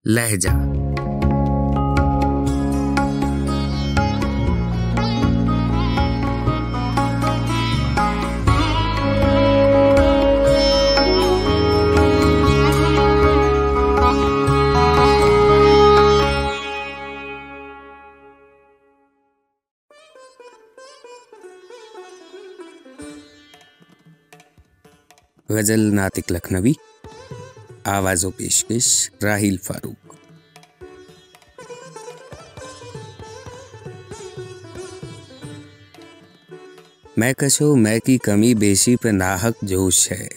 लहजा। गजल नातिक लखनवी, आवाज़ों पेशकश राहिल फारूक। मैं कशो मैं की कमी बेशी पे नाहक जोश है,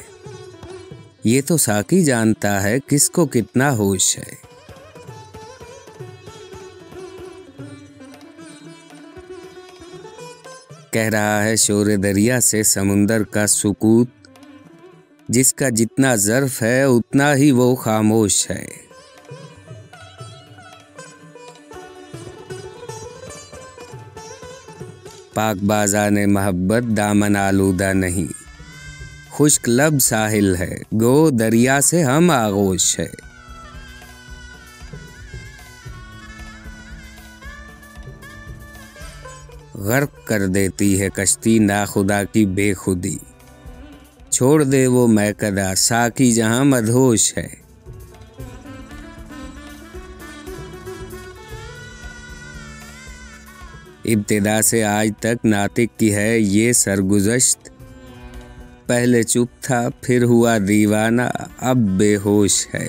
ये तो साकी जानता है किसको कितना होश है। कह रहा है शोरे दरिया से समुंदर का सुकूत, जिसका जितना ज़र्फ है उतना ही वो खामोश है। पाक बाज़ाने मोहब्बत दामन आलूदा नहीं, खुश्क लब साहिल है गो दरिया से हम आगोश है। गर्क कर देती है कश्ती नाखुदा की बेखुदी, छोड़ दे वो मैकदा साकी जहां मदहोश है। इब्तिदा से आज तक नातिक की है ये सरगुज़श्त, पहले चुप था फिर हुआ दीवाना अब बेहोश है।